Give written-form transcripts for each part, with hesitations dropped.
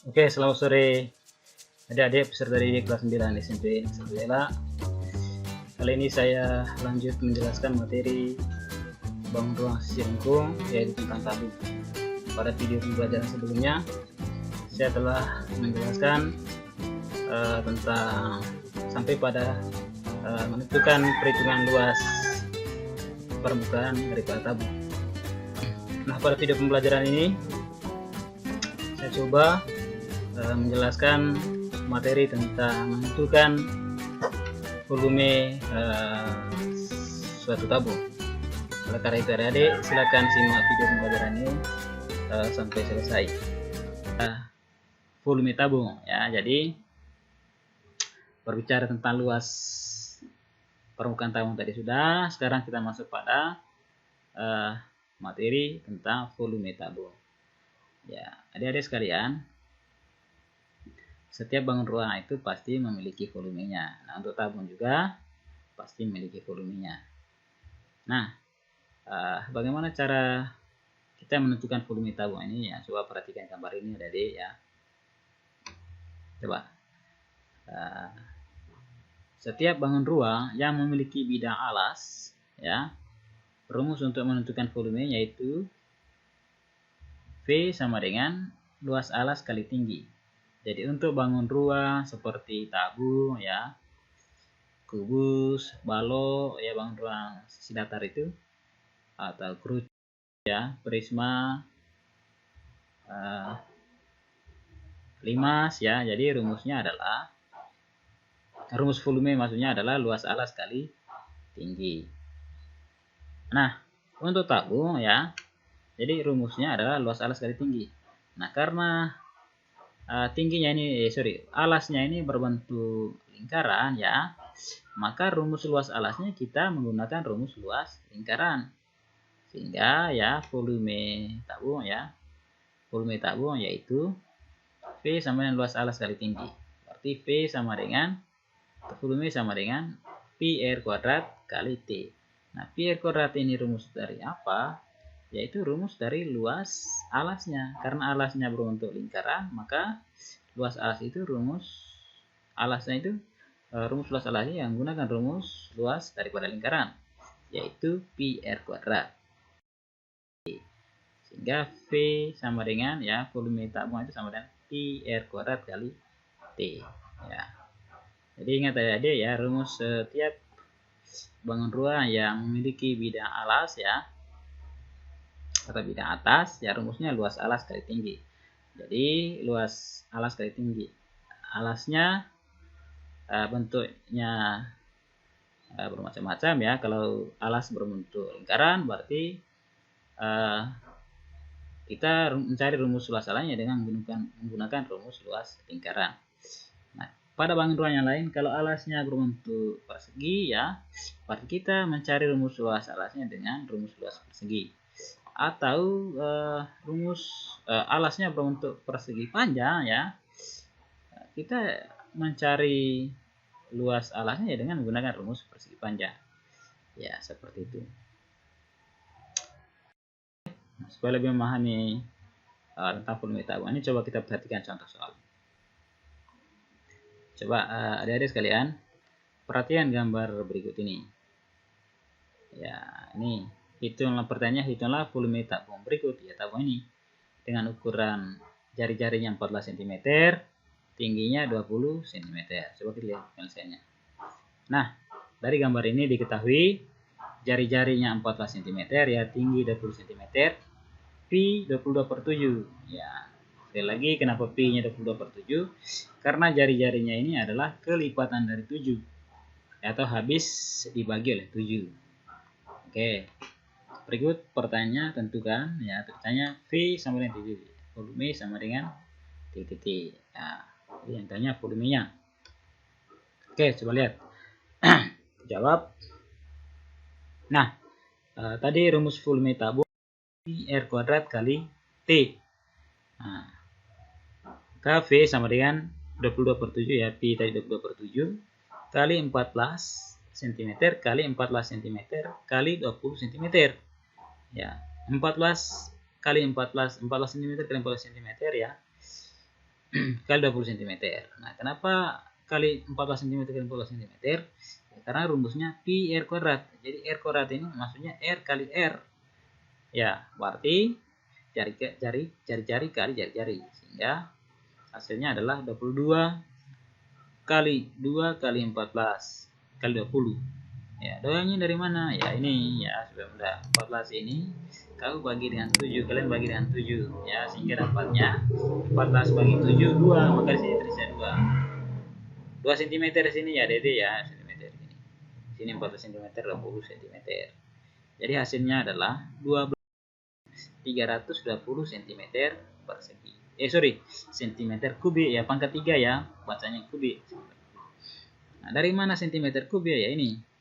Oke, selamat sore adik-adik peserta didik kelas 9 SMP Bella. Kali ini saya lanjut menjelaskan materi bangun ruang singkung, yaitu tentang tabung. Pada video pembelajaran sebelumnya saya telah menjelaskan tentang sampai pada menentukan perhitungan luas permukaan daripada tabung. Nah, pada video pembelajaran ini saya coba menjelaskan materi tentang menentukan volume suatu tabung. Oleh karena itu adik-adik silakan simak video pembelajaran ini sampai selesai. Volume tabung ya, jadi berbicara tentang luas permukaan tabung tadi sudah. Sekarang kita masuk pada materi tentang volume tabung. Ya, adik-adik sekalian, setiap bangun ruang itu pasti memiliki volumenya. Nah, untuk tabung juga pasti memiliki volumenya. Nah, bagaimana cara kita menentukan volume tabung ini ya? Coba perhatikan gambar ini adik-adik ya. Coba. Setiap bangun ruang yang memiliki bidang alas ya, rumus untuk menentukan volume yaitu V sama dengan luas alas kali tinggi. Jadi untuk bangun ruang seperti tabung ya, kubus, balok ya, bangun ruang sisi datar itu, atau kerucut ya, prisma, limas ya. Jadi rumusnya adalah, rumus volume maksudnya adalah luas alas kali tinggi. Nah, untuk tabung ya, jadi rumusnya adalah luas alas kali tinggi. Nah, karena tingginya ini, alasnya ini berbentuk lingkaran ya, maka rumus luas alasnya kita menggunakan rumus luas lingkaran. Sehingga ya volume tabung yaitu V sama dengan luas alas kali tinggi. Berarti V sama dengan, volume sama dengan Pi R kuadrat kali T. Nah, Pi R kuadrat ini rumus dari apa? Yaitu rumus dari luas alasnya. Karena alasnya berbentuk lingkaran, maka luas alas itu rumus luas alasnya yang menggunakan rumus luas daripada lingkaran, yaitu Pi R kuadrat. Sehingga V sama dengan ya, volume tabung itu sama dengan Pi R kuadrat kali T ya. Jadi ingat adik-adik ya, rumus setiap bangun ruang yang memiliki bidang alas ya, atau bidang atas ya, rumusnya luas alas kali tinggi. Jadi luas alas kali tinggi, alasnya bentuknya bermacam-macam ya. Kalau alas berbentuk lingkaran berarti kita mencari rumus luas alasnya dengan menggunakan rumus luas lingkaran. Nah, pada bangun ruang yang lain, kalau alasnya berbentuk persegi ya, berarti kita mencari rumus luas alasnya dengan rumus luas persegi. Atau rumus alasnya berbentuk persegi panjang ya, kita mencari luas alasnya ya dengan menggunakan rumus persegi panjang ya, seperti itu. Nah, supaya lebih memahami tentang volume tabung ini, coba kita perhatikan contoh soal. Coba adik-adik sekalian perhatikan gambar berikut ini ya. Ini pertanyaannya, hitunglah volume tabung berikut ya. Tabung ini dengan ukuran jari-jarinya 14 cm, tingginya 20 cm. Coba kita lihat penyelesaiannya. Nah, dari gambar ini diketahui jari-jarinya 14 cm ya, tinggi 20 cm, Pi 22/7 ya. Sekali lagi, kenapa Pi nya 22/7? Karena jari-jarinya ini adalah kelipatan dari 7 atau habis dibagi oleh 7. Oke, berikut pertanyaan, tentukan ya. Pertanyaan V sama dengan titik, volume sama dengan titik. Nah, yang tanya volumenya. Oke, coba lihat. Jawab. Nah, tadi rumus volume tabung Pi R kuadrat kali T. Nah, maka V sama dengan 22/7 ya, Pi tadi 22/7 kali 14 cm kali 14 cm kali 20 cm ya. 14 kali 14 cm kali 14 cm ya. kali 20 cm. Nah, kenapa kali 14 cm kali 14 cm? Ya, karena rumusnya pi r kuadrat. Jadi r kuadrat ini maksudnya r kali r. Ya, berarti jari-jari kali jari-jari. Sehingga hasilnya adalah 22 kali 2 kali 14 kali 20. Ya, doanya dari mana? Ya ini ya, sudah mudah. 14 ini kau bagi dengan 7, kalian bagi dengan 7 ya, sehingga dapatnya 14 bagi 7 2, maka di sini terisa 2 cm di sini ya, Dede ya, cm ini. Sini 14 cm 20 cm. Jadi hasilnya adalah 320 cm persegi. Cm kubik ya, pangkat 3 ya, bacanya kubik. Nah, dari mana cm kubik ya ini?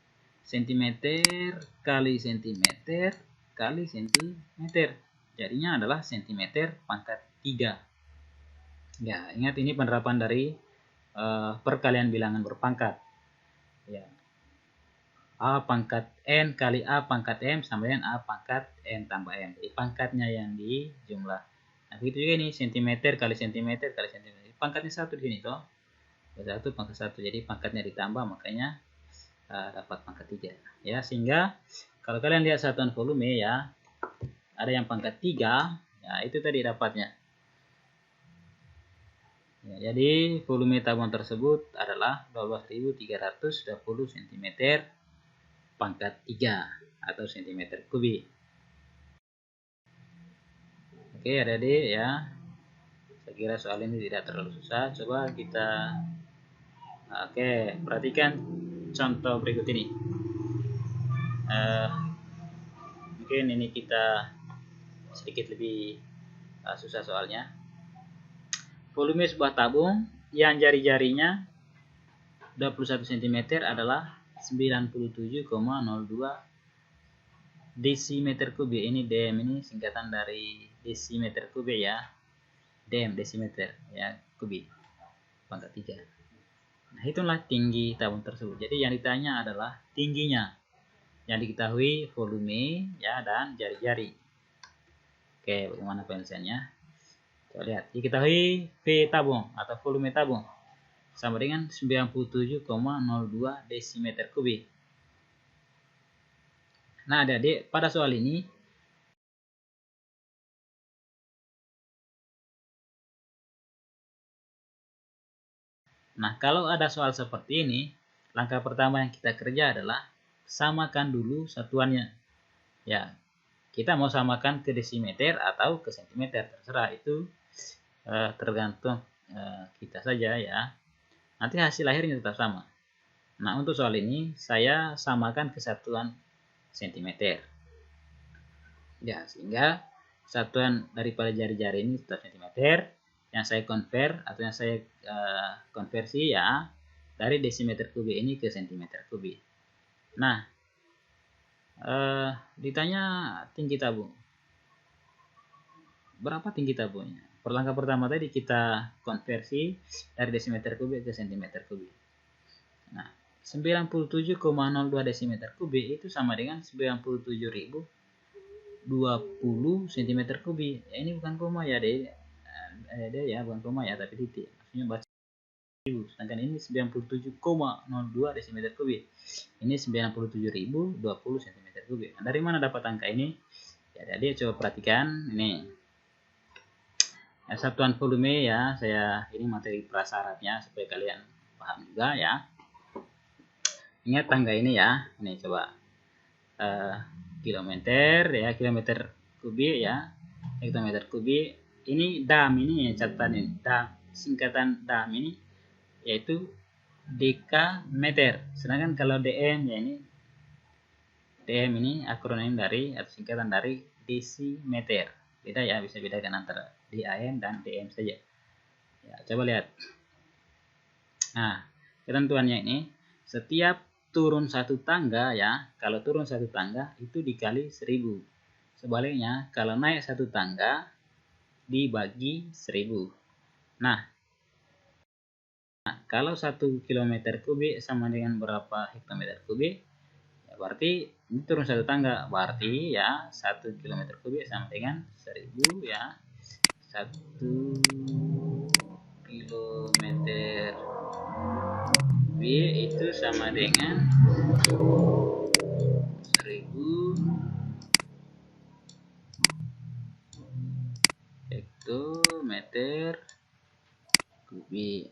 Sentimeter kali sentimeter kali sentimeter. Jadinya adalah sentimeter pangkat 3. Ya, ingat ini penerapan dari perkalian bilangan berpangkat. Ya. A pangkat N kali A pangkat M sama dengan A pangkat N tambah M. Jadi pangkatnya yang dijumlah. Nah, begitu juga ini sentimeter kali sentimeter kali sentimeter. Pangkatnya 1 di sini toh. 1 pangkat 1. Jadi pangkatnya ditambah, makanya dapat pangkat 3 ya. Sehingga kalau kalian lihat satuan volume ya, ada yang pangkat 3 ya, itu tadi dapatnya ya. Jadi volume tabung tersebut adalah 12.320 cm pangkat 3 atau cm kubik. Oke adik-adik ya, saya kira soal ini tidak terlalu susah. Coba kita perhatikan contoh berikut ini. Mungkin ini kita sedikit lebih susah soalnya. Volume sebuah tabung yang jari-jarinya 21 cm adalah 97,02 desimeter kubik. Ini dm, ini singkatan dari desimeter kubik ya. Dm desimeter ya, kubik pangkat 3. Nah, itulah tinggi tabung tersebut. Jadi yang ditanya adalah tingginya. Yang diketahui volume ya dan jari-jari. Oke, bagaimana penyelesaiannya? Coba lihat. Diketahui V tabung atau volume tabung sama dengan 97,02 desimeter kubik. Nah, adik-adik, pada soal ini kalau ada soal seperti ini, langkah pertama yang kita kerja adalah samakan dulu satuannya. Ya, kita mau samakan ke desimeter atau ke sentimeter, terserah, itu tergantung kita saja ya. Nanti hasil akhirnya tetap sama. Nah, untuk soal ini saya samakan ke satuan sentimeter. Ya, sehingga satuan daripada jari-jari ini tetap sentimeter. Yang saya convert atau yang saya konversi ya dari desimeter kubik ini ke sentimeter kubik. Nah, ditanya tinggi tabung. Berapa tinggi tabungnya? Langkah pertama tadi kita konversi dari desimeter kubik ke sentimeter kubik. Nah, 97,02 desimeter kubik itu sama dengan 97.020 cm kubik. Ya, ini bukan koma ya, deh ya, bukan koma ya, tapi titik. Maksudnya baca 1000. Sedangkan ini 97,02 desimeter kubik. Ini 97.020 cm kubik. Nah, dari mana dapat angka ini? Ya, jadi coba perhatikan ini. Satuan volume ya, saya ini materi prasyaratnya supaya kalian paham juga ya. Ingat tangga ini ya. Ini coba kilometer ya, kilometer kubik ya, hektometer kubik. Ini dam, ini catatan ini dam, singkatan dam ini yaitu dekameter. Sedangkan kalau dm ya, ini dm ini akronim dari atau singkatan dari desimeter. Beda ya, bisa bedakan antara DAM dan dm saja ya. Coba lihat. Nah, ketentuannya ini setiap turun satu tangga ya, kalau turun satu tangga itu dikali 1000. Sebaliknya kalau naik satu tangga dibagi 1000. Nah, kalau 1 km kubik sama dengan berapa hektometer kubik? Ya, berarti ini turun satu tangga, berarti ya 1 km kubik sama dengan 1000 ya. 1 kubik itu sama dengan 1000 hektometer kubik.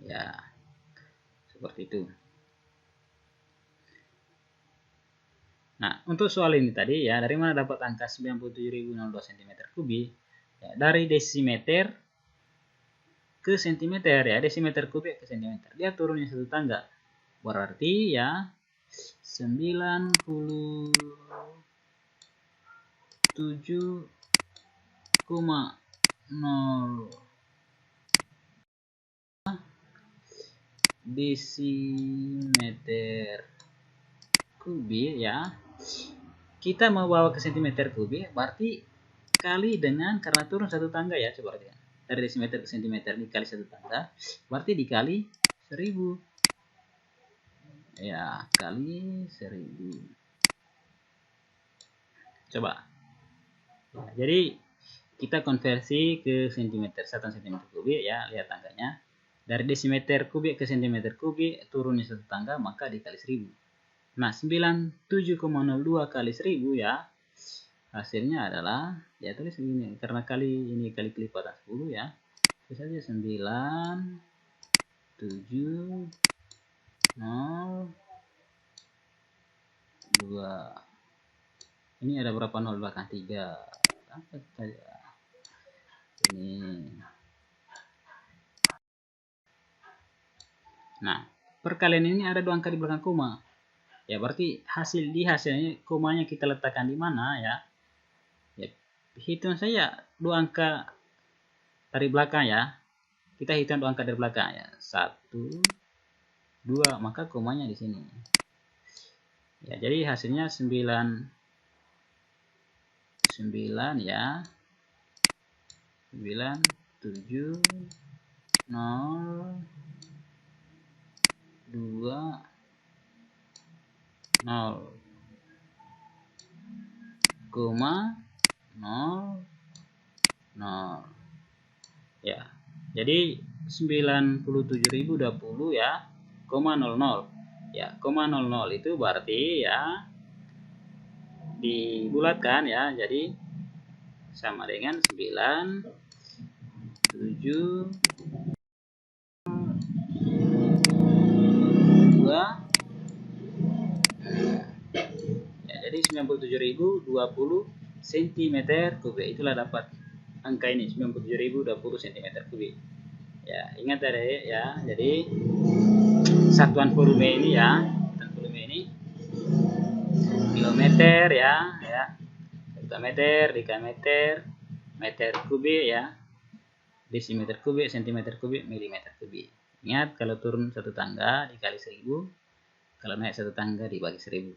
Ya, seperti itu. Nah, untuk soal ini tadi ya, dari mana dapat angka 97.002 cm kubik? Ya, dari desimeter ke sentimeter ya, desimeter kubik ke sentimeter. Dia turunnya satu tangga. Berarti ya 97,0 desimeter kubik ya. Kita mau bawa ke sentimeter kubik, berarti kali dengan, karena turun satu tangga ya, coba lihat. Dari desimeter ke sentimeter dikali satu tangga, berarti dikali 1000. Ya, kali 1000. Coba. Ya, jadi kita konversi ke sentimeter, satuan sentimeter kubik ya, lihat tangganya. Dari desimeter kubik ke sentimeter kubik turunnya satu tangga, maka dikali 1000. Nah, 97,02 kali 1000 ya, hasilnya adalah, ya tulis begini, karena kali ini kali kelipatan 10 ya, itu saja 9, 7, 0, 2. Ini ada berapa 0 belakang? 3. Apa saja? Ini. Nah, perkalian ini ada 2 angka di belakang koma. Ya, berarti hasilnya komanya kita letakkan di mana ya? Ya, hitung saja 2 angka dari belakang ya. Kita hitung 2 angka dari belakang ya. 1, 2, maka komanya di sini. Ya, jadi hasilnya 9 ya. 9, 7, 0, 2, 0, 0, 0. Ya. Jadi 97.020 ya, 00. Ya, 00 itu berarti ya dibulatkan ya. Jadi sama dengan 9, 7, 2. Ya, jadi 97.020 cm kubik. Itulah dapat angka ini, 97.020 cm kubik. Ya, ingat ya. Jadi satuan volume ini ya, kilometer ya, hektometer, dekameter, meter kubik ya, desimeter kubik, sentimeter kubik, milimeter kubik. Ingat, kalau turun satu tangga dikali 1000, kalau naik satu tangga dibagi 1000.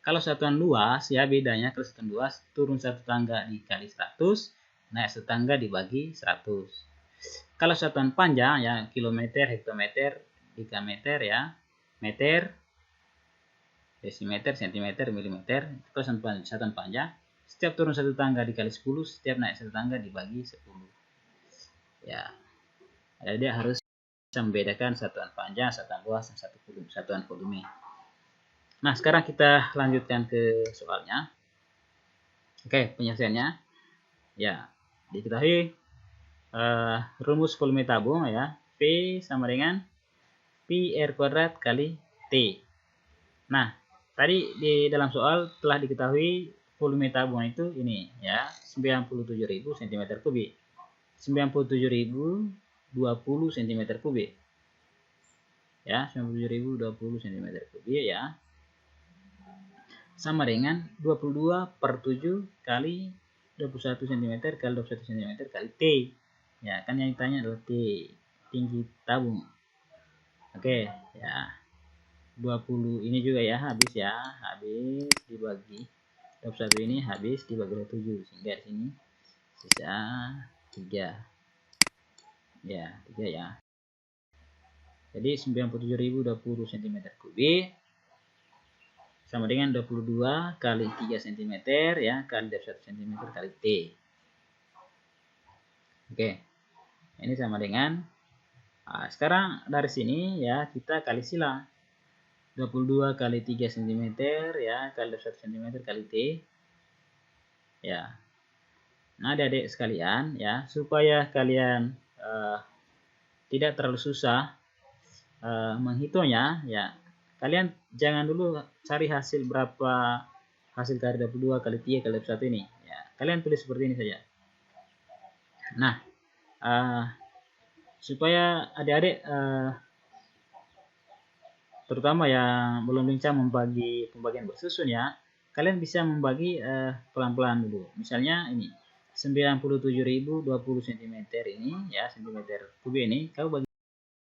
Kalau satuan luas ya bedanya, kalau satuan luas turun satu tangga dikali 100, naik satu tangga dibagi 100. Kalau satuan panjang ya, kilometer, hektometer, dekameter ya, meter, desimeter, sentimeter, milimeter. Kalau satuan panjang, setiap turun satu tangga dikali 10, setiap naik satu tangga dibagi 10. Ya, jadi dia harus bisa membedakan satuan panjang, satuan luas, dan satuan volume. Nah, sekarang kita lanjutkan ke soalnya. Oke, penyelesaiannya. Ya, diketahui rumus volume tabung ya, V sama dengan Pi R kuadrat kali T. Nah, tadi di dalam soal telah diketahui volume tabung itu ini ya, 97.000 cm kubik. 97.020 cm kubik. Ya, 97.020 cm kubik ya. Sama dengan 22/7 kali 21 cm kali 21 cm kali T. Ya, kan yang ditanya adalah T, tinggi tabung. Oke, ya. 20 ini juga ya habis dibagi 21 ini habis dibagi 27, sehingga di sini sisa 3. Ya, 3 ya. Jadi 97.020 cm kubik sama dengan 22 kali 3 cm ya, kali 21 cm kali T. Oke. Ini sama dengan Nah, sekarang dari sini ya kita kali sila. 22 kali 3 cm ya, kali 1 cm kali T. Ya. Nah, adik-adik sekalian ya, supaya kalian tidak terlalu susah menghitungnya ya, kalian jangan dulu cari hasil berapa hasil kali 22 kali 3 kali 1 ini ya. Kalian tulis seperti ini saja. Nah, supaya adik-adik terutama yang belum lincah membagi pembagian bersusun ya, kalian bisa membagi pelan-pelan dulu. Misalnya ini 97.020 cm ini ya, cm kubik ini kau bagi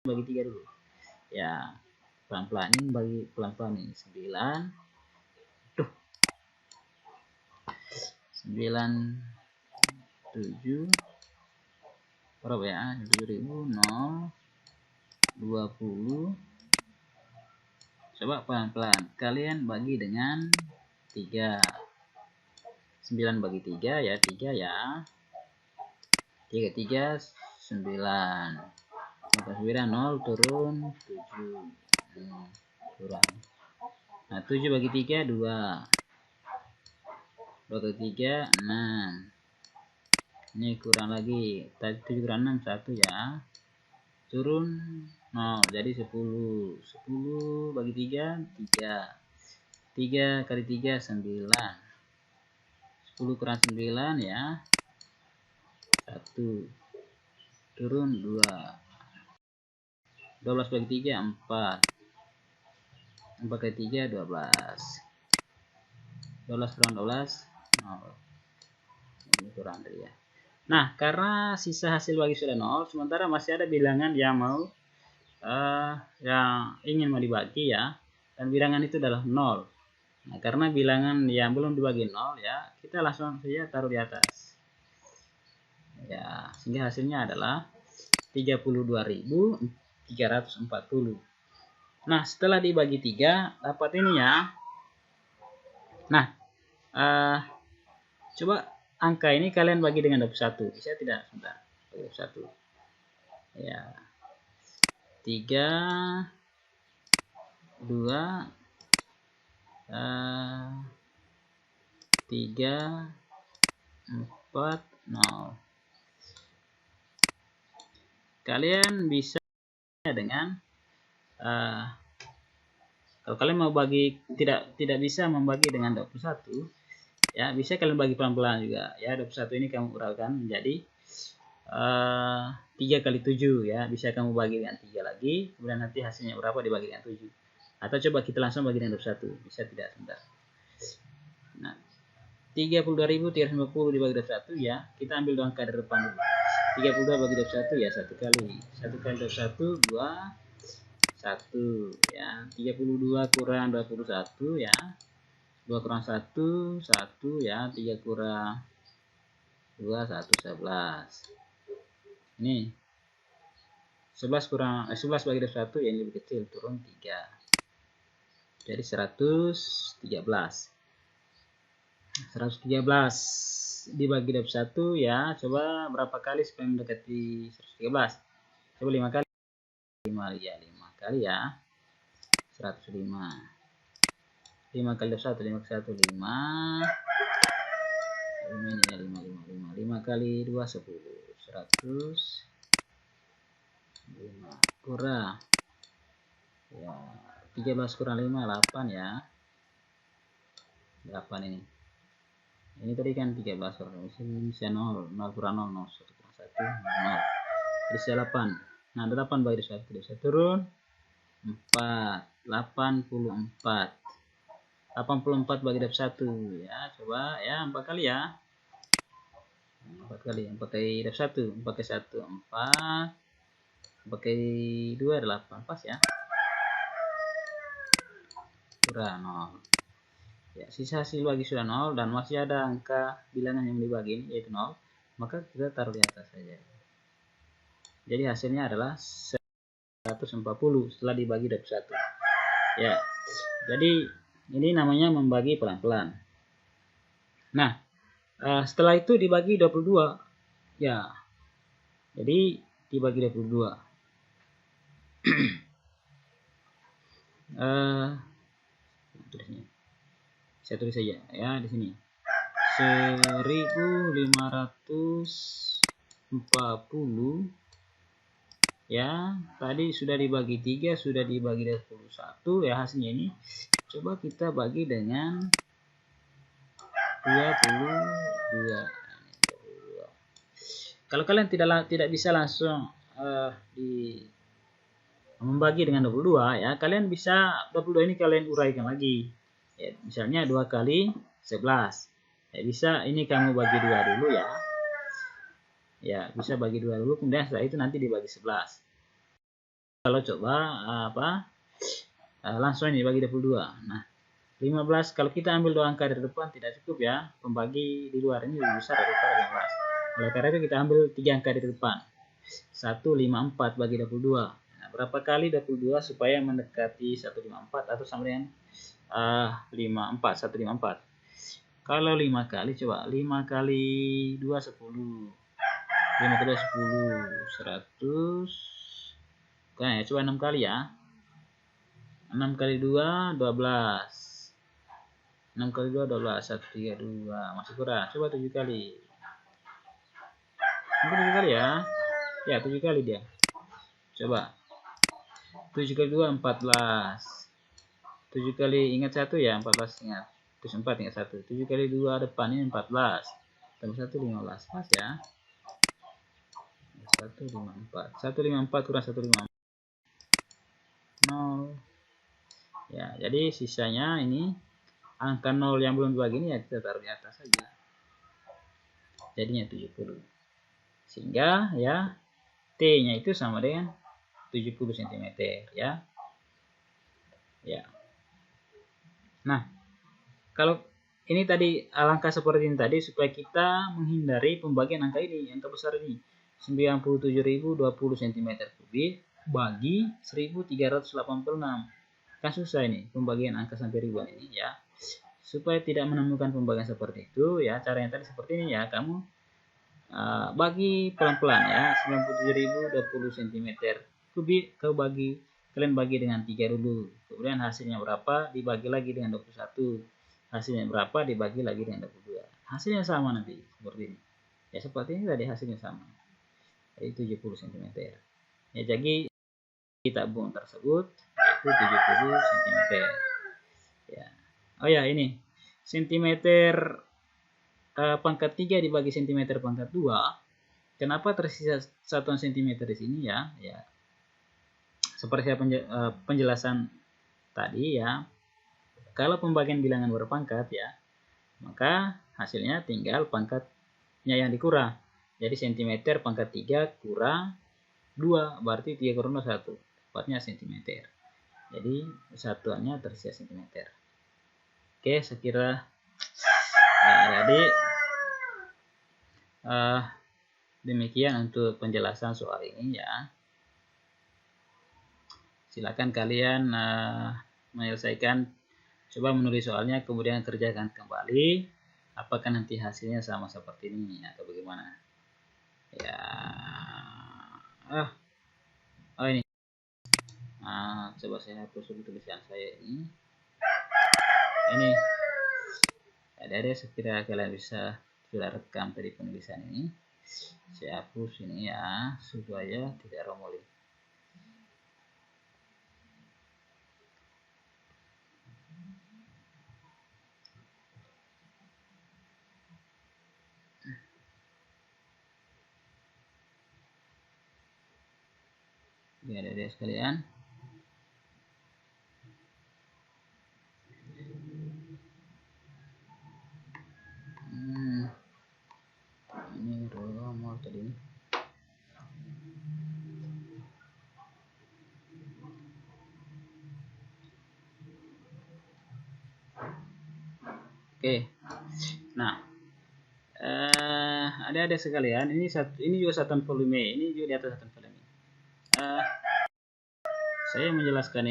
3 dulu. Ya, pelan-pelan ini bagi pelan-pelan ini 97 berapa ya? 7.020. Coba pelan-pelan kalian bagi dengan 3. 9 bagi 3 ya, 3 ya. 3 3 9. Maka 9 0 turun 7. Kurang. Nah, 7 bagi 3 2. 2 kali 3 6. Ini kurang lagi. 7 kurang 6 1 ya. Turun 0 jadi 10. 10 bagi 3 3. 3 kali 3 9. 10 kurang 9 ya. 1 turun 2. 12 bagi 3 4. 4 kali 3 12. 12 kurang 12 0. Ini kurang dari ya. Nah, karena sisa hasil bagi sudah 0, sementara masih ada bilangan yang mau yang ingin mau dibagi ya, dan bilangan itu adalah 0. Nah, karena bilangan yang belum dibagi 0 ya, kita langsung saja taruh di atas. Ya, sehingga hasilnya adalah 32.340. Nah, setelah dibagi 3 dapat ini ya. Nah, coba angka ini kalian bagi dengan 21. Bisa tidak? Sebentar. Bagi 21. Ya. 3 2 3 4 0. Kalian bisa dengan kalau kalian mau bagi tidak bisa membagi dengan 21 ya, bisa kalian bagi pelan-pelan juga ya. 21 ini kamu uraikan menjadi 3 kali 7 ya, bisa kamu bagi dengan 3 lagi, kemudian nanti hasilnya berapa dibagi dengan 7. Atau coba kita langsung bagi dengan 21, bisa tidak? Sebentar. Nah, 32.350 dibagi 21 ya, kita ambil dua angka dari depan dulu. 32 bagi 21 ya, 1 kali 21 2 1 ya. 32 kurang 21 ya, 2 kurang 1 1 ya, 3 kurang 2 1 11. Ini 11 kurang 11 bagi 21 yang lebih kecil, turun 3. Jadi 113. 113 dibagi 21 ya, coba berapa kali supaya mendekati 113? Coba 5 kali. 5 ya, 5 kali ya. 105. 5 kali 21, 5 kali 1 5. 5 ini ya, 5 5 5. 5 kali 2 10. 105 kurang ya, 13 kurang 5 8 ya. 8 ini. Ini tadi kan 13 kurang bisa 0, 0 kurang 0, 0, 1 kurang 1, 0. Jadi bisa 8. Nah, 8 bagi 1, bisa turun 4, 84. 84 bagi 1 ya, coba ya 4 kali ya. 4 kali, 4 kali 1, 4 kali 1, 4. 4 kali 2 8, pas ya. Kurang 0. Ya, sisa hasil bagi sudah 0 dan masih ada angka bilangan yang dibagi yaitu 0, maka kita taruh di atas saja. Jadi hasilnya adalah 140 setelah dibagi 21. Ya. Jadi ini namanya membagi pelan-pelan. Nah, setelah itu dibagi 22. Ya. Jadi dibagi 22. Saya tulis saja ya di sini 1540 ya, tadi sudah dibagi 3, sudah dibagi 21 ya, hasilnya ini coba kita bagi dengan 22. Kalau kalian tidak bisa langsung membagi dengan 22 ya, kalian bisa 22 ini kalian uraikan lagi ya, misalnya 2 kali 11 ya, bisa ini kamu bagi 2 dulu ya, bisa bagi 2 dulu, kemudian setelah itu nanti dibagi 11. Kalau coba langsung ini bagi 22. Nah 15 kalau kita ambil 2 angka dari depan tidak cukup ya, pembagi di luar ini lebih besar daripada 15. Oleh karena itu kita ambil 3 angka dari depan. 154 bagi 22. Nah, berapa kali 22 supaya mendekati 154 atau sama dengan 154. Kalau 5 kali, coba 5 kali 2 10. 5 kali 10 100. Oke, coba 6 kali ya. 6 kali 2 12. 6 kali 2 12. 132. Masih kurang. Coba 7 kali. Mungkin 7 kali ya. Ya, 7 kali dia. Coba. 7 kali 2 14. 7 kali ingat 1 ya, 14 ingat. Terus 4 ingat 1. 7 kali 2 depan ini 14. Tambah 1 15. Pas ya. 154. 154 kurang 154. 0. Ya, jadi sisanya ini angka 0 yang belum dibagi ini ya kita taruh di atas saja. Jadinya 70. Sehingga ya T-nya itu sama dengan 70 cm ya. Ya. Nah, kalau ini tadi alangkah seperti ini tadi supaya kita menghindari pembagian angka ini, angka besar ini. 97.020 cm kubik bagi 1386. Kan susah ini pembagian angka sampai ribuan ini ya. Supaya tidak menemukan pembagian seperti itu ya, caranya tadi seperti ini ya, kamu bagi pelan-pelan ya, 97.020 cm kubik kalian bagi dengan 3 dulu, kemudian hasilnya berapa dibagi lagi dengan 21, hasilnya berapa dibagi lagi dengan 22, hasilnya sama nanti seperti ini ya, seperti ini tadi hasilnya sama, yaitu 70 cm ya. Jadi tabung tersebut yaitu 70 cm ya. Oh ya, ini cm pangkat 3 dibagi cm pangkat 2. Kenapa tersisa 1 cm di sini ya? Ya. Seperti penjelasan tadi ya. Kalau pembagian bilangan berpangkat ya, maka hasilnya tinggal pangkatnya yang dikurang. Jadi cm pangkat 3 kurang 2 berarti 3 kurang 1. Tepatnya cm. Jadi satuannya tersisa cm. Oke, sekira jadi demikian untuk penjelasan soal ini ya. Silakan kalian menyelesaikan, coba menulis soalnya kemudian kerjakan kembali. Apakah nanti hasilnya sama seperti ini atau bagaimana? Ya. Oh ini. Coba saya hapus dulu tulisan saya ini. Ini. Ada sekira kalian bisa sudah rekam tadi penulisan ini. Saya hapus ini ya supaya tidak romoli. Ya, ada sekalian. Ini romol tadi. Oke. Nah, ada sekalian, ini juga satuan volume, ini juga di atas satuan volume. Saya menjelaskan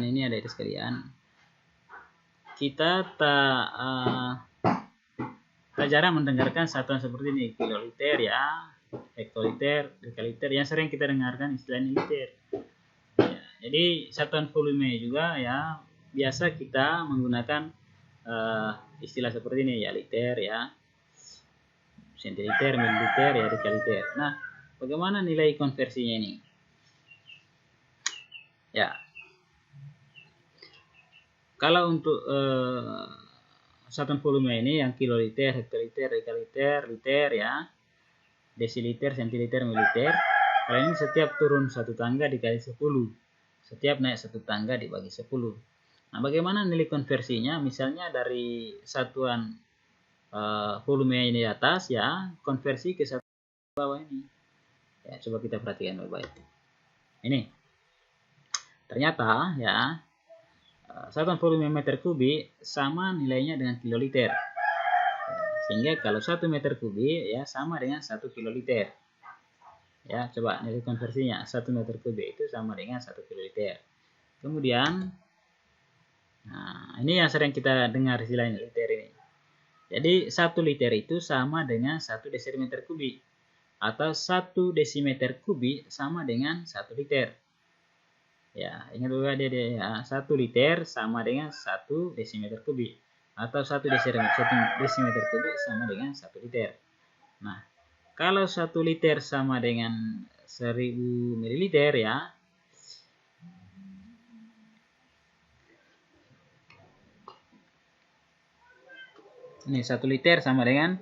ini. Ada sekalian. Kita tak jarang mendengarkan satuan seperti ini, kiloliter ya. hektoliter, dekaliter, yang sering kita dengarkan istilahnya liter. Ya, jadi satuan volume juga ya biasa kita menggunakan istilah seperti ini ya, liter ya, sentiliter, mililiter ya, dekaliter. Nah, bagaimana nilai konversinya ini? Ya, kalau untuk satuan volume ini yang kiloliter, hektoliter, dekaliter, liter ya, desiliter, sentiliter, mililiter. Kalau ini setiap turun satu tangga dikali 10. Setiap naik satu tangga dibagi 10. Nah, bagaimana nilai konversinya? Misalnya dari satuan volume ini di atas ya, konversi ke satuan bawah ini. Ya, coba kita perhatikan baik-baik. Ini. Ternyata ya, satuan volume meter kubik sama nilainya dengan kiloliter. Sehingga kalau 1 meter kubik ya sama dengan 1 kiloliter. Ya, coba nilai konversinya 1 meter kubik itu sama dengan 1 kiloliter. Kemudian nah, ini yang sering kita dengar istilahnya liter ini. Jadi 1 liter itu sama dengan 1 desimeter kubik atau 1 desimeter kubik sama dengan 1 liter. Ya, ingat juga dia ya, 1 liter sama dengan 1 desimeter kubik atau 1 desimeter kubik sama dengan 1 liter. Nah, kalau 1 liter sama dengan 1000 ml ya. Ini 1 liter sama dengan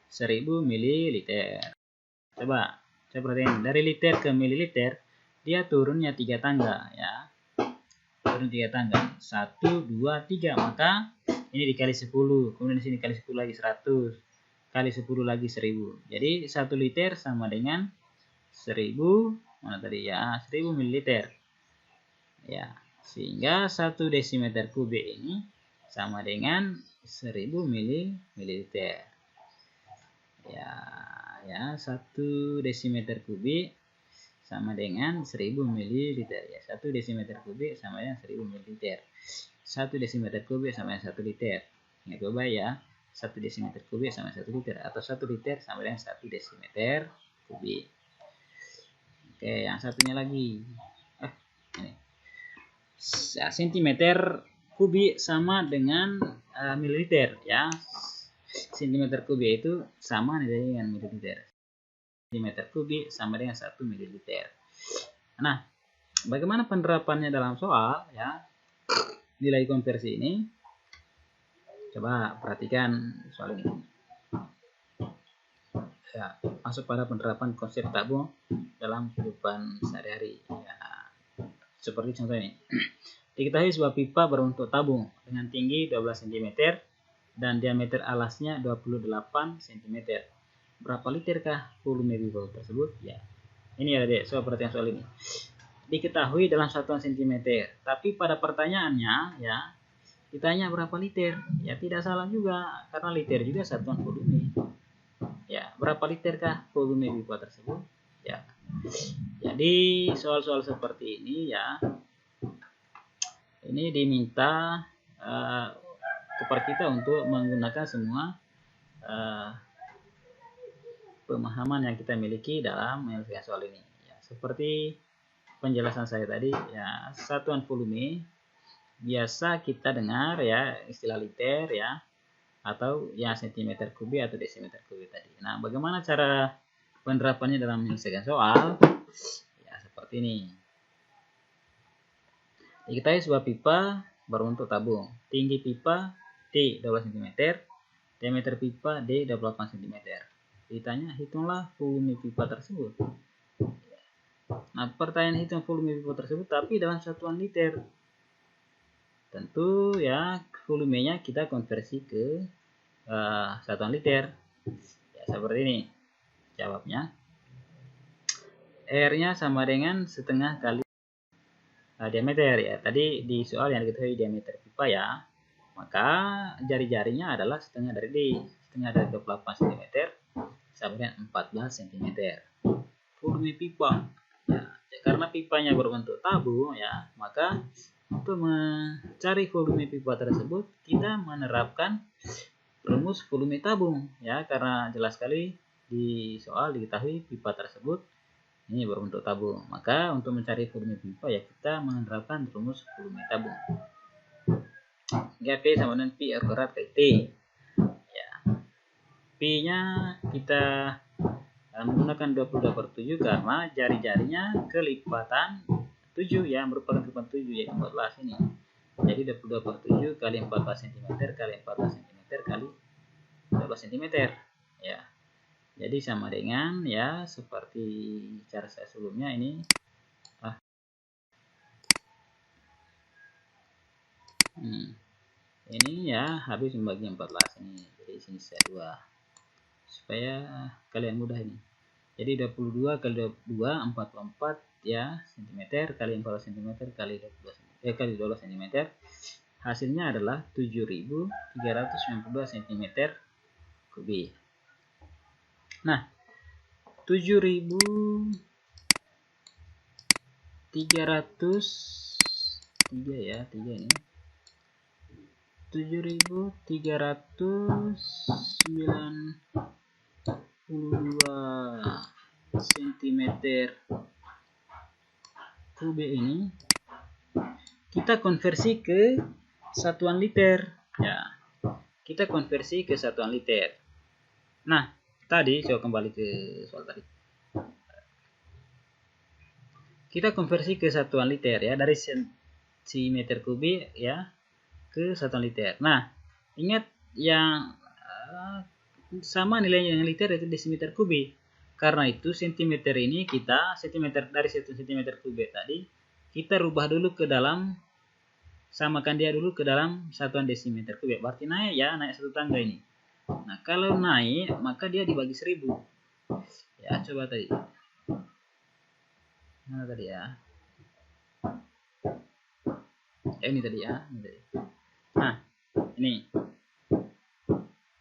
1000 ml. Coba perhatikan dari liter ke mililiter dia turunnya 3 tangga ya. Turun 3 tangga. 1 2 3. Maka ini dikali 10. Kemudian di sini kali 10 lagi 100. Kali 10 lagi 1000. Jadi 1 liter sama dengan 1000 mana tadi ya? 1000 ml. Ya, sehingga 1 desimeter kubik ini sama dengan 1000 ml. Ya, 1 desimeter kubik sama dengan 1000 ml ya. 1 desimeter kubik sama dengan 1000 ml. 1 desimeter kubik sama dengan 1 liter. Ingat coba ya. 1 desimeter kubik sama 1 liter atau 1 liter sama dengan 1 desimeter kubik. Oke, yang satunya lagi. Ini. Sentimeter kubik sama dengan mililiter ya. Sentimeter kubik itu sama nilainya dengan mililiter. Sentimeter kubik sama dengan 1 mililiter. Nah, bagaimana penerapannya dalam soal ya nilai konversi ini? Coba perhatikan soal ini. Ya, masuk pada penerapan konsep tabung dalam kehidupan sehari-hari. Ya, seperti contoh ini. Diketahui sebuah pipa berbentuk tabung dengan tinggi 12 cm dan diameter alasnya 28 cm. Berapa literkah volume pipa tersebut? Ya. Ini ya, Dek. Coba perhatikan soal ini. Diketahui dalam satuan cm, tapi pada pertanyaannya ya ditanya berapa liter. Ya tidak salah juga karena liter juga satuan volume. Ya, berapa literkah volume pipa tersebut? Ya. Jadi soal-soal seperti ini ya ini diminta kepada kita untuk menggunakan semua pemahaman yang kita miliki dalam menyelesaikan soal ini. Ya, seperti penjelasan saya tadi, ya satuan volume biasa kita dengar ya istilah liter ya atau ya sentimeter kubik atau desimeter kubik tadi. Nah, bagaimana cara penerapannya dalam menyelesaikan soal? Ya seperti ini. Diketahui sebuah pipa berbentuk tabung. Tinggi pipa D 12 cm, diameter pipa D 28 cm. Ditanya hitunglah volume pipa tersebut. Nah, pertanyaan hitung volume pipa tersebut tapi dalam satuan liter. Tentu ya volumenya kita konversi ke satuan liter. Ya, seperti ini jawabnya. R-nya sama dengan setengah kali diameter ya. Tadi di soal yang diketahui diameter pipa ya. Maka jari-jarinya adalah setengah dari D. Setengah dari 28 cm sama dengan 14 cm. Volume pipa. Ya, karena pipanya berbentuk tabung ya, maka untuk mencari volume pipa tersebut kita menerapkan rumus volume tabung ya, karena jelas sekali di soal diketahui pipa tersebut ini berbentuk tabung. Maka untuk mencari volume pipa ya kita menerapkan rumus volume tabung. P sama dengan P akurat kali T. Ya. P-nya kita menggunakan 22/7 karena jari-jarinya kelipatan 7 ya, merupakan kelipatan 7 yaitu 14 ini. Jadi 22/7 kali 14 cm kali 14 cm kali 12 cm ya. Jadi sama dengan ya seperti cara saya sebelumnya ini. Ini ya habis membagi 14 ini. Jadi sini saya 2 supaya kalian mudah ini. Jadi 22 kali 22 44 ya cm kali 14 cm kali 22 kali 12 cm. Hasilnya adalah 7.392 cm kubik. Nah, 7.303 ya, 3 ini. 7.392 cm kubik ini kita konversi ke satuan liter ya. Kita konversi ke satuan liter. Nah, tadi coba kembali ke soal tadi. Kita konversi ke satuan liter ya, dari cm kubik ya ke satuan liter. Nah, ingat yang sama nilainya dengan liter yaitu desimeter kubik. Karena itu cm ini kita dari 1 cm kubik tadi kita rubah dulu ke dalam, samakan dia dulu ke dalam satuan desimeter kubik. Berarti naik ya, naik satu tangga ini. Nah, kalau naik maka dia dibagi 1000. Ya, coba tadi. Mana tadi ya? Ini tadi ya. Nah, ini.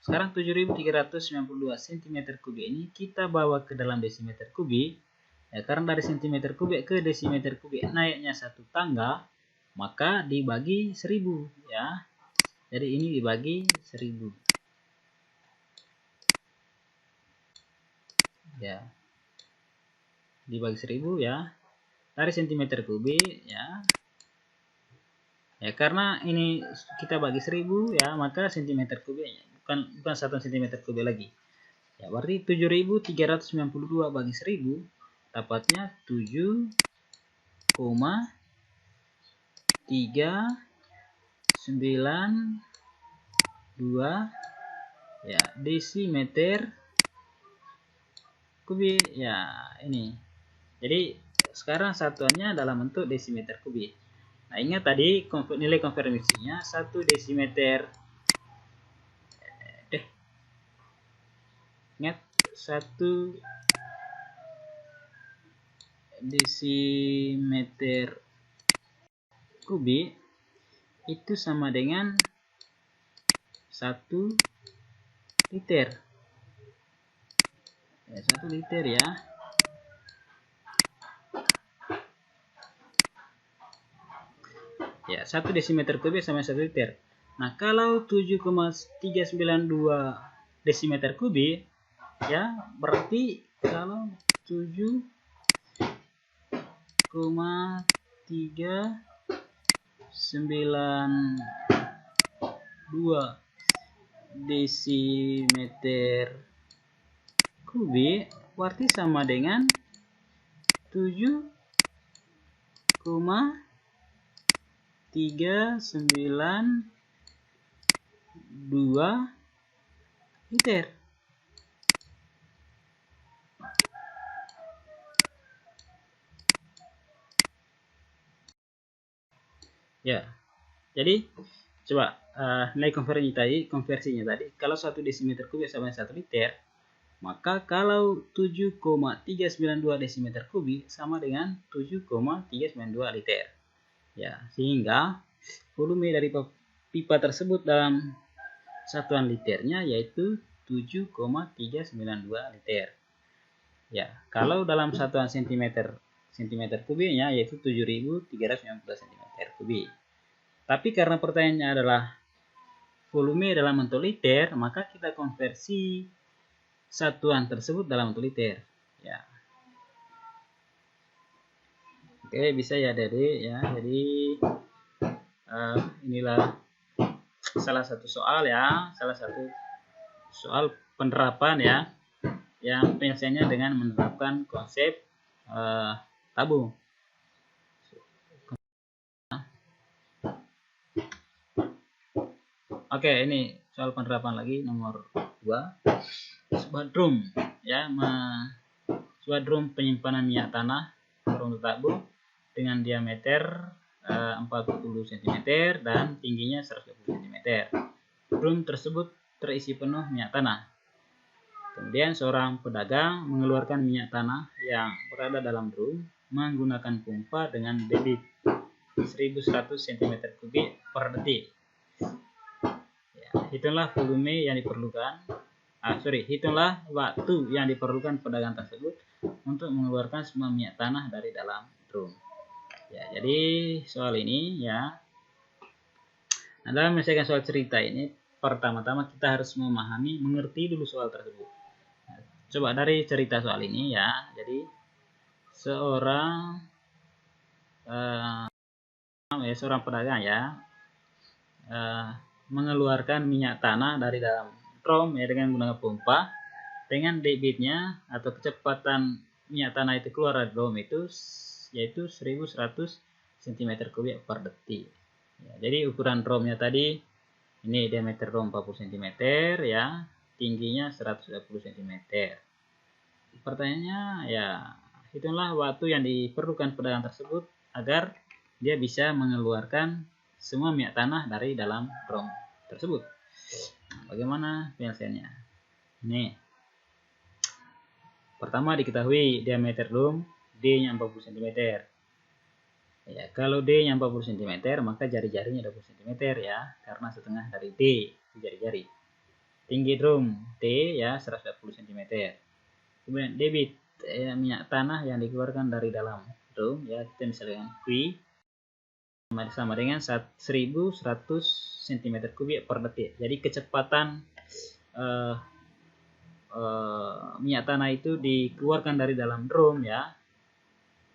Sekarang 7.392 cm kubik ini kita bawa ke dalam desimeter kubik. Ya, karena dari cm kubik ke desimeter kubik naiknya satu tangga, maka dibagi 1000 ya. Jadi ini dibagi 1000. Ya. Dibagi 1000 ya. Dari cm kubik ya. Ya, karena ini kita bagi 1000 ya, maka cm kubiknya bukan 1 cm kubik lagi. Ya, berarti 7.392 bagi 1000 dapatnya 7,392 ya desimeter kubik ya ini. Jadi sekarang satuannya dalam bentuk desimeter kubik. Nah, ingat tadi nilai konversinya 1 desimeter. Ingat 1 desimeter kubik itu sama dengan 1 liter. Ya, 1 liter ya. Ya, 1 desimeter kubik sama 1 liter. Nah, kalau 7,392 desimeter kubik ya, berarti kalau 7,392 desimeter kubik berarti sama dengan 7,392 liter. Ya, jadi coba nilai konversinya tadi kalau 1 desimeter kubik sama 1 liter, maka kalau 7,392 desimeter kubik sama dengan 7,392 liter. Ya, sehingga volume dari pipa tersebut dalam satuan liternya yaitu 7,392 liter. Ya, kalau dalam satuan cm kubiknya yaitu 7.392 cm kubik. Tapi karena pertanyaannya adalah volume dalam bentuk liter, maka kita konversi satuan tersebut dalam bentuk liter. Ya. Oke, bisa ya Dede ya. Jadi inilah salah satu soal ya, salah satu soal penerapan ya, yang penyelesaiannya dengan menerapkan konsep tabung. Oke, ini soal penerapan lagi nomor 2. Sebuah drum ya, sebuah drum penyimpanan minyak tanah beruntuk tabung dengan diameter 40 cm dan tingginya 120 cm. Drum tersebut terisi penuh minyak tanah. Kemudian seorang pedagang mengeluarkan minyak tanah yang berada dalam drum menggunakan pompa dengan debit 1100 cm3 per detik. Ya, hitunglah volume yang diperlukan. Hitunglah waktu yang diperlukan pedagang tersebut untuk mengeluarkan semua minyak tanah dari dalam drum. Ya, jadi soal ini ya, dalam menyelesaikan soal cerita ini, pertama-tama kita harus memahami, mengerti dulu soal tersebut. Nah, coba dari cerita soal ini ya, jadi seorang pedagang ya mengeluarkan minyak tanah dari dalam drum ya dengan menggunakan pompa dengan debitnya atau kecepatan minyak tanah itu keluar dari drum itu yaitu 1100 cm3 per detik. Ya, jadi ukuran drumnya tadi ini diameter drum 40 cm ya, tingginya 120 cm. Pertanyaannya ya, hitunglah waktu yang diperlukan pedagang tersebut agar dia bisa mengeluarkan semua minyak tanah dari dalam drum tersebut. Bagaimana penyelesaiannya? Nih, pertama diketahui diameter drum D-nya 40 cm. Ya, kalau D-nya 40 cm, maka jari-jarinya 20 cm ya, karena setengah dari D jari-jari. Tinggi drum T ya 120 cm. Kemudian debit minyak tanah yang dikeluarkan dari dalam drum ya, kita misalkan Q sama dengan 1100 cm3 per detik. Jadi kecepatan minyak tanah itu dikeluarkan dari dalam drum ya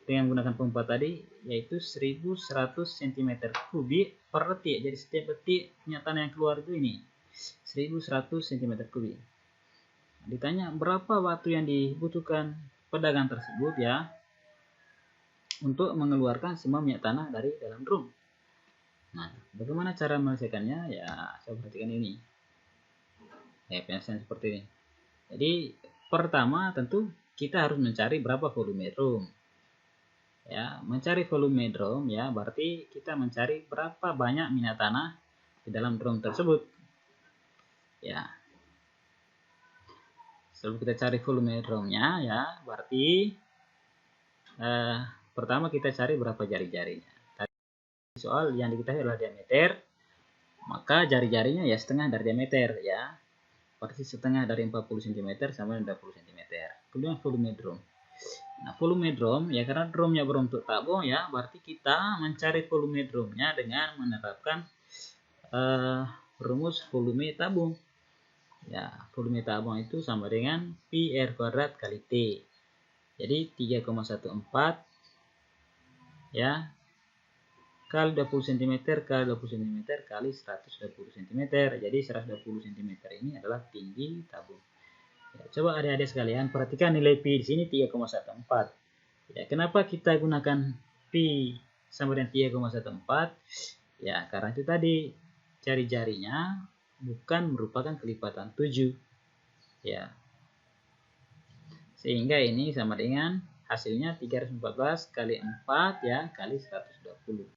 dengan menggunakan pompa tadi yaitu 1100 cm3 per detik. Jadi setiap detik minyak tanah yang keluar itu ini 1100 cm3. Ditanya berapa waktu yang dibutuhkan pedagang tersebut ya untuk mengeluarkan semua minyak tanah dari dalam drum. Nah, bagaimana cara menyelesaikannya? Ya, saya perhatikan ini. Ya, penyelesaian seperti ini. Jadi, pertama tentu kita harus mencari berapa volume drum. Ya, mencari volume drum ya, berarti kita mencari berapa banyak minyak tanah di dalam drum tersebut. Ya. Sebelum kita cari volume drumnya ya, berarti pertama kita cari berapa jari-jarinya. Soal yang diketahui adalah diameter, maka jari-jarinya ya setengah dari diameter ya, berarti setengah dari 40 cm sama dengan 20 cm. Kemudian volume drum. Nah, volume drum ya, karena drumnya berbentuk tabung ya, berarti kita mencari volume drumnya dengan menerapkan rumus volume tabung. Ya, volume tabung itu sama dengan pi R kuadrat kali T. Jadi 3,14 ya kali 20 cm kali 20 cm kali 120 cm. Jadi 120 cm ini adalah tinggi tabung. Ya, coba adik-adik sekalian perhatikan nilai pi di sini 3,14. Ya, kenapa kita gunakan pi sama dengan 3,14? Ya, karena itu tadi jari-jarinya bukan merupakan kelipatan 7. Ya. Sehingga ini sama dengan hasilnya 314 kali 4 ya kali 120.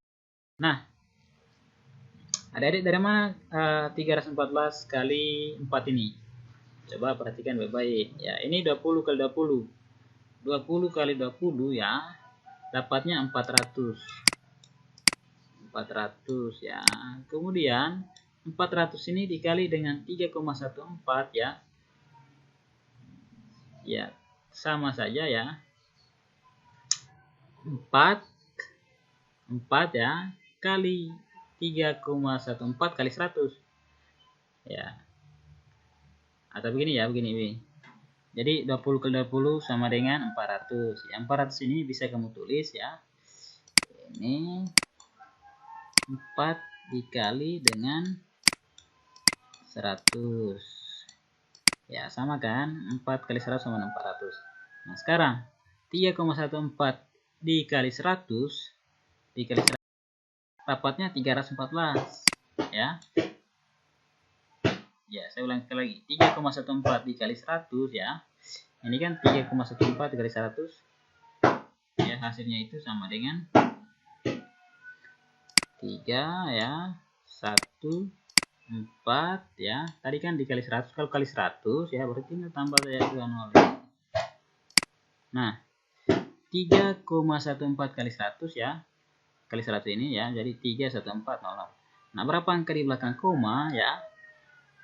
Nah, adik-adik dari mana 314 kali 4 ini? Coba perhatikan baik-baik. Ya, ini 20 kali 20. 20 kali 20 ya, dapatnya 400. 400 ya. Kemudian 400 ini dikali dengan 3,14 ya. Ya, sama saja ya. 4 ya kali 3,14 kali 100 ya, atau begini ya, begini Jadi 20 kali 20 sama dengan 400. Ya, 400 ini bisa kamu tulis ya. Ini 4 dikali dengan 100. Ya, sama kan? 4 kali 100 sama dengan 400. Nah, sekarang 3,14 dikali 100 dikali 100 dapatnya 314. Ya. Ya, saya ulang sekali lagi. 3,14 dikali 100 ya. Ini kan 3,14 dikali 100. Ya, hasilnya itu sama dengan 3 ya. 1 4 ya. Tadi kan dikali 100, kalau kali 100 ya berarti ini tambah saja 2 0. Nah, 3,14 kali 100 ya. Kali 100 ini ya, jadi 31400. Nah, berapa angka di belakang koma ya?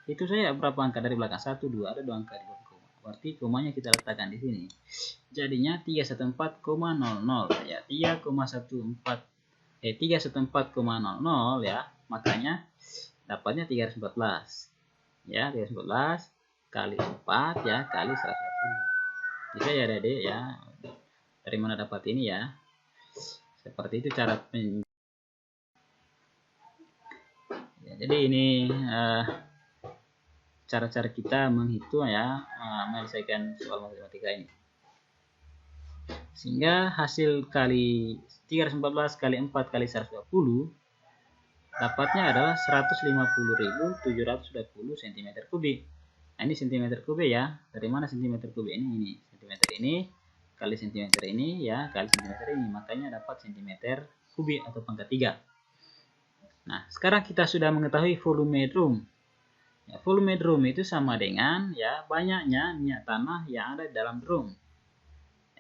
Itu saya berapa angka dari belakang? 1, 2, ada 2 angka di belakang koma. Berarti komanya kita letakkan di sini. Jadinya 314,00 ya. 314,00 ya. Makanya dapatnya 314. Ya, 314 kali 4 ya, kali 120. Bisa ya, Dede ya. Dari mana dapat ini ya? Seperti itu cara ya, jadi ini cara-cara kita menghitung ya, menyelesaikan soal matematika ini. Sehingga hasil kali 314 kali 4 kali 120 dapatnya adalah 150.720 cm3. Nah, ini cm kubik ya. Dari mana cm kubik ini? Ini cm ini kali cm ini ya, kali cm ini. Makanya dapat cm kubik atau pangkat 3. Nah, sekarang kita sudah mengetahui volume drum. Ya, volume drum itu sama dengan ya banyaknya minyak tanah yang ada di dalam drum.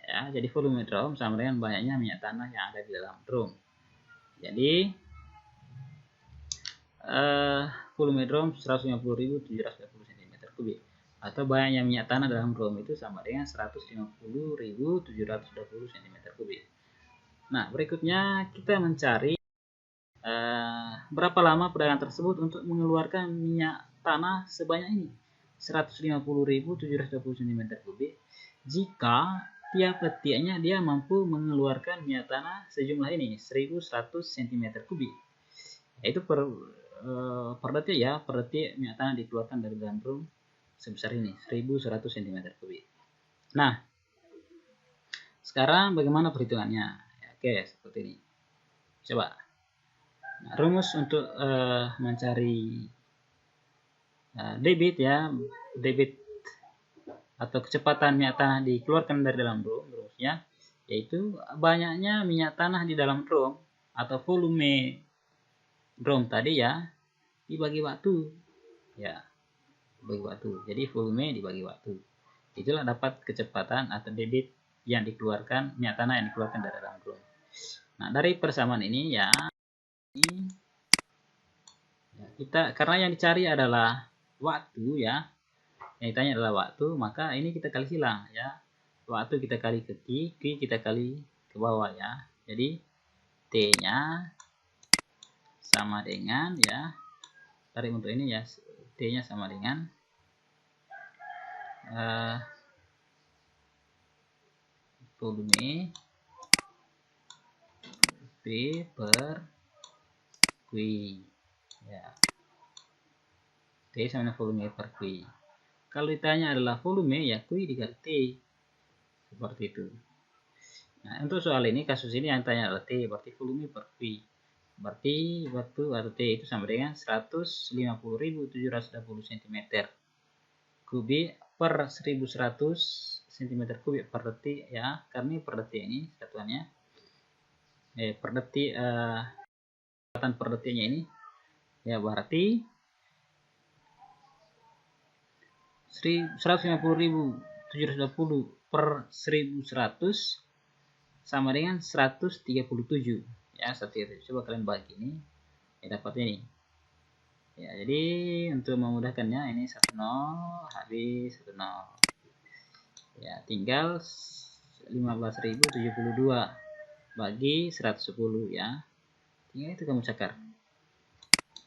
Ya, jadi volume drum sama dengan banyaknya minyak tanah yang ada di dalam drum. Jadi volume drum 150.720 cm3 atau banyaknya minyak tanah dalam drum itu sama dengan 150.720 cm3. Nah, berikutnya kita mencari berapa lama pedagang tersebut untuk mengeluarkan minyak tanah sebanyak ini 150.720 cm3 jika tiap detiknya dia mampu mengeluarkan minyak tanah sejumlah ini 1.100 cm3. Yaitu per detik ya, per detik minyak tanah dikeluarkan dari dalam drum sebesar ini 1.100 cm3. Nah, sekarang bagaimana perhitungannya? Oke, seperti ini. Coba. Nah, rumus untuk mencari debit ya, debit atau kecepatan minyak tanah dikeluarkan dari dalam drum, rumusnya yaitu banyaknya minyak tanah di dalam drum atau volume drum tadi ya dibagi waktu ya, dibagi waktu. Jadi volume dibagi waktu, itulah dapat kecepatan atau debit yang dikeluarkan, minyak tanah yang dikeluarkan dari dalam drum. Nah, dari persamaan ini ya, kita karena yang dicari adalah waktu ya, yang ditanya adalah waktu, maka ini kita kali silang ya. Waktu kita kali ke Q kita kali ke bawah ya. Jadi T-nya sama dengan ya, tarik untuk ini ya, T-nya sama dengan volume V per Q ya. T sama dengan volume per Q. Kalau ditanya adalah volume ya Q dikali T. Seperti itu. Nah, untuk soal ini, kasus ini yang tanya adalah T, berarti volume per Q. Berarti waktu atau T itu sama dengan 150.720 cm3 per 1.100 cm3 per detik ya, karena per detik ini satuannya per detik kecepatan per detiknya ini ya, berarti 150.720 per 1.100 sama dengan 137 ya, 137. Coba kalian bagi ini ya, dapatnya ini ya. Jadi untuk memudahkannya ini 10 habis 10 ya, tinggal 15.072 bagi 110 ya, tinggal itu kamu cakar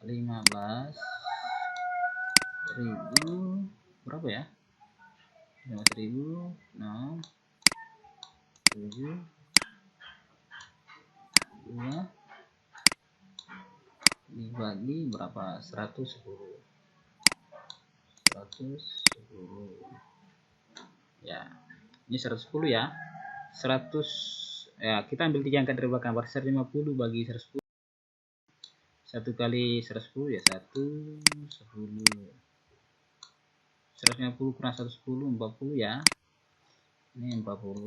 15.000 berapa ya, 15.000 0 7 2 dibagi berapa? 110 ya, ini 110 ya. 100 ya, kita ambil 3 angka dari belakang. 150 bagi 110, 1 kali 110 ya 1 10. 150 kurang 110 40 ya, ini 40,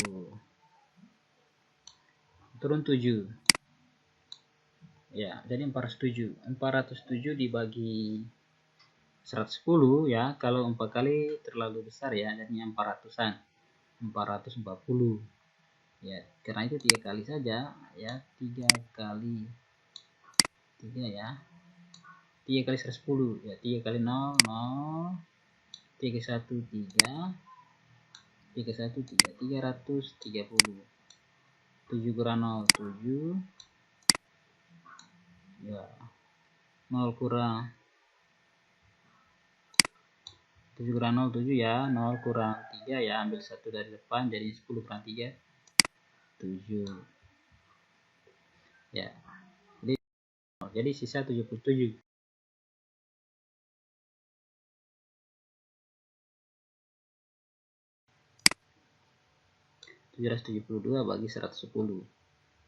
turun 7 ya, jadi 407 dibagi 110 ya, kalau 4 kali terlalu besar ya, jadinya 400-an, 440 ya, karena itu 3 kali saja ya, 3 kali 3 ya, 3 kali 110 ya, 3 kali 0 0, 3 kali 1 3, 3 kali 1 3, 330, 7 kurang 0 7 ya, 0 kurang 7 kurang 0 7 ya, 0 kurang 3 ya, ambil 1 dari depan, jadi 10 kurang 3 7 ya, jadi sisa 77. 772 bagi 110.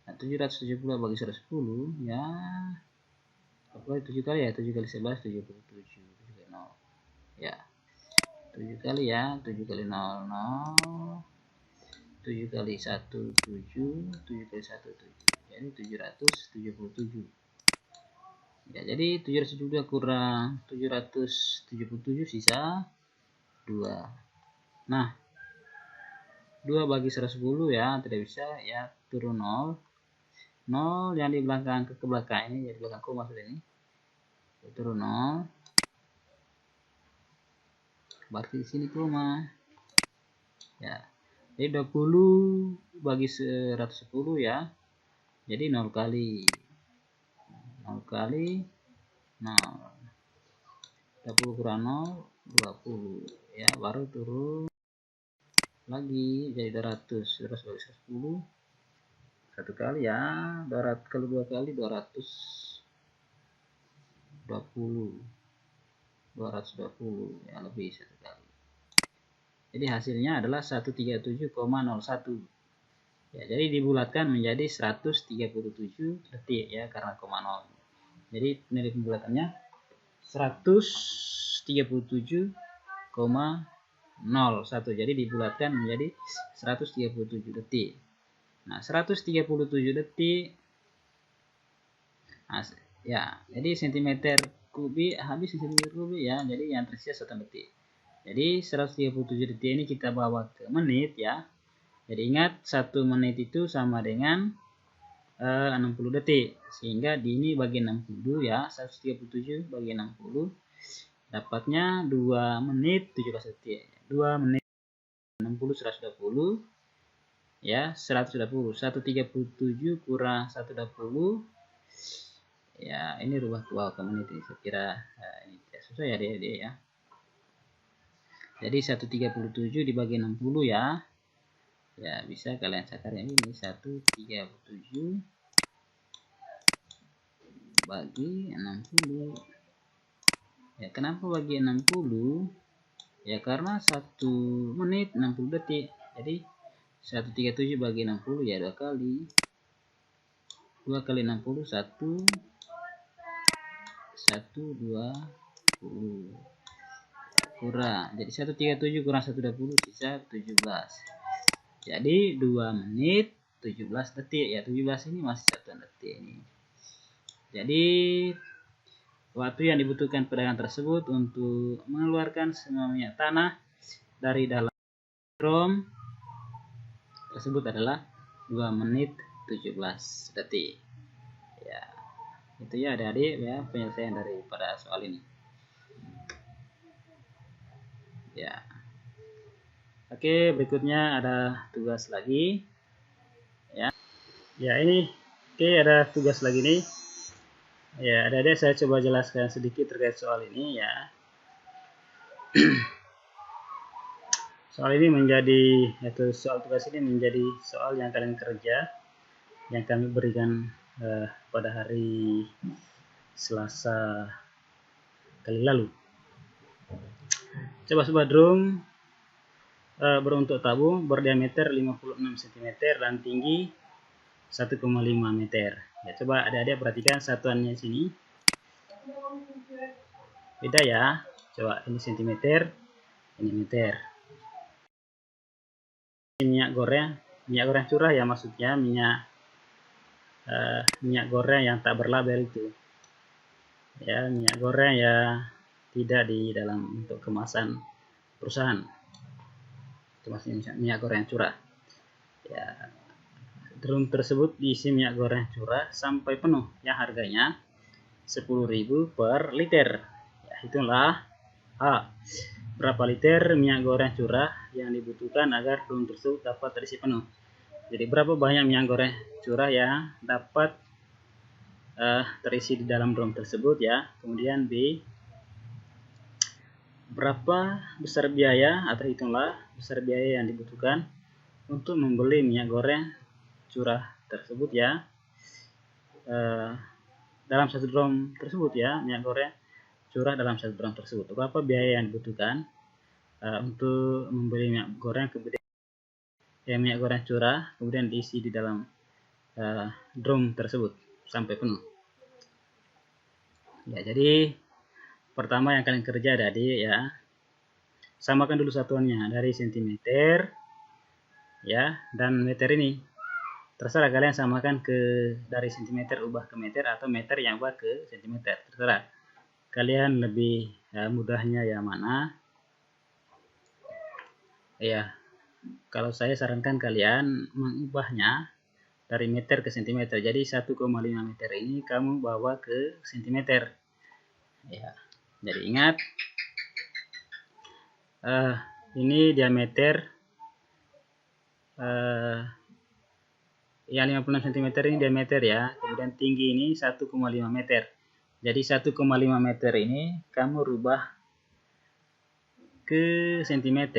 Nah, 772 bagi 110 ya, apa 7 kali ya, 7 kali 11 77, 7 kali 0 ya, 7 kali ya, 7 kali 0 0, 7 kali 1 7, 7 kali 1 7, jadi 777 ya, jadi 772 kurang 777 sisa 2. Nah, 2 bagi 110 ya, tidak bisa ya, turun 0 0 yang di belakang ke belakang ini, jadi belakang koma maksud ini, turun 0 berarti di sini koma ya, jadi 20 bagi 110 ya, jadi 0 kali 0 kali 0, 20 kurang 0 20 ya, baru turun lagi jadi 200 bagi 110 1 kali ya, 200 kali 2 kali 220 ya, lebih 1 kali, jadi hasilnya adalah 137,01 ya, jadi dibulatkan menjadi 137 detik ya, karena koma 0, jadi nilai pembulatannya 137,01, jadi dibulatkan menjadi 137 detik. Nah, 137 detik nah, ya, jadi cm kubik habis cm kubik ya, jadi yang tersisa 1 detik. Jadi 137 detik ini kita bawa ke menit ya. Jadi ingat 1 menit itu sama dengan 60 detik, sehingga di ini bagi 60 ya, 137 bagi 60 dapatnya 2 menit 17 detik. 2 menit 60 120 ya, 120 137 kurang 120 ya, ini rubah ke menit ini, saya kira ini tidak susah ya dia ya. Jadi 137 dibagi 60 ya. Ya, bisa kalian sakarnya ini 137 bagi 60 ya, kenapa bagi 60 ya, karena 1 menit 60 detik, jadi 137 bagi 60 ya 2 kali 60 1 120 kurang, jadi 137 kurang 120 sisa 17, jadi 2 menit 17 detik ya, 17 ini masih 1 detik ini. Jadi waktu yang dibutuhkan pedagang tersebut untuk mengeluarkan semua minyak tanah dari dalam drum tersebut adalah 2 menit 17 detik ya. Itu ya adik-adik ya, penyelesaian daripada soal ini ya. Oke, berikutnya ada tugas lagi ya. Ya, ini oke, ada tugas lagi nih ya, adik-adik saya coba jelaskan sedikit terkait soal ini ya. Soal ini menjadi, yaitu soal tugas ini menjadi soal yang kalian kerja, yang kami berikan pada hari Selasa kali lalu. Coba drum beruntuk tabung berdiameter 56 cm dan tinggi 1,5 meter. Ya, coba adik-adik perhatikan satuannya sini. Beda ya. Coba ini cm, ini meter. Minyak goreng curah ya, maksudnya minyak goreng yang tak berlabel itu ya, minyak goreng ya tidak di dalam untuk kemasan perusahaan, itu maksudnya minyak goreng curah ya. Drum tersebut diisi minyak goreng curah sampai penuh yang harganya 10.000 per liter ya. Itulah berapa liter minyak goreng curah yang dibutuhkan agar drum tersebut dapat terisi penuh. Jadi berapa banyak minyak goreng curah yang dapat terisi di dalam drum tersebut ya. Kemudian B, berapa besar biaya, atau hitunglah besar biaya yang dibutuhkan untuk membeli minyak goreng curah tersebut ya, dalam satu drum tersebut ya, minyak goreng curah dalam satu drum tersebut. Berapa biaya yang dibutuhkan untuk membeli minyak goreng, kemudian minyak goreng curah kemudian diisi di dalam drum tersebut sampai penuh ya. Jadi pertama yang kalian kerja tadi ya, samakan dulu satuannya dari cm ya dan meter. Ini terserah kalian samakan dari cm ubah ke meter atau meter yang ubah ke cm, terserah kalian lebih mudahnya yang mana ya. Kalau saya sarankan kalian mengubahnya dari meter ke cm. Jadi 1,5 meter ini kamu bawa ke cm ya. Jadi ingat, ini diameter yang 56 cm ini diameter ya. Kemudian tinggi ini 1,5 meter. Jadi 1,5 meter ini kamu rubah ke cm.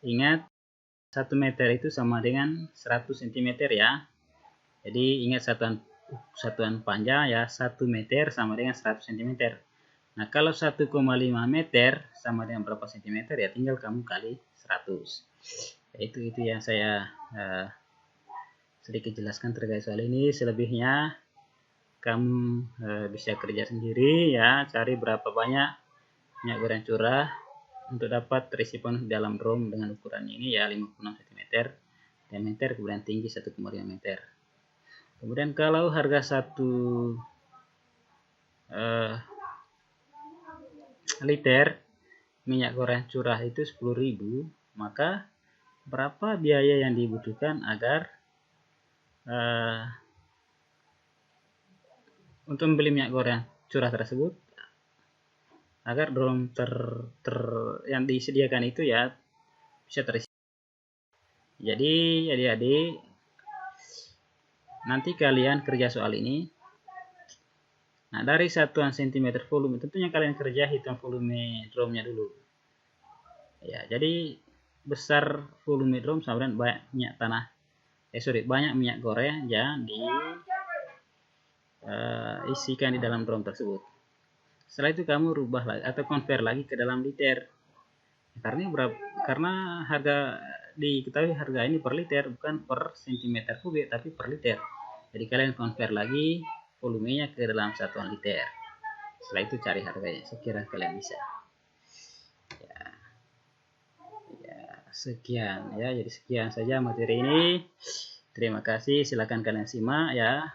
Ingat 1 meter itu sama dengan 100 cm ya. Jadi ingat satuan panjang ya, 1 meter sama dengan 100 cm. Nah, kalau 1,5 meter sama dengan berapa cm ya, tinggal kamu kali 100. Itu yang saya sedikit jelaskan terkait soal ini. Selebihnya kamu bisa kerja sendiri ya, cari berapa banyak minyak goreng curah untuk dapat terisi penuh dalam drum dengan ukuran ini ya, 56 cm diameter, kemudian tinggi 1,5 meter. Kemudian kalau harga 1 liter minyak goreng curah itu 10.000, maka berapa biaya yang dibutuhkan agar untuk membeli minyak goreng curah tersebut agar drum yang disediakan itu ya bisa terisi. Jadi adik-adik, nanti kalian kerja soal ini. Nah, dari satuan cm volume tentunya kalian kerja hitung volume drumnya dulu ya. Jadi besar volume drum sama dengan banyak minyak banyak minyak goreng yang diisikan di dalam drum tersebut. Setelah itu kamu rubah lagi atau convert lagi ke dalam liter. Karena harga diketahui harga ini per liter, bukan per cm kubik tapi per liter. Jadi kalian convert lagi volumenya ke dalam satuan liter. Setelah itu cari harganya. Sekira kalian bisa. Ya, sekian ya. Jadi sekian saja materi ini. Terima kasih. Silakan kalian simak ya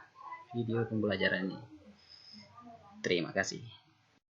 video pembelajaran ini. Terima kasih.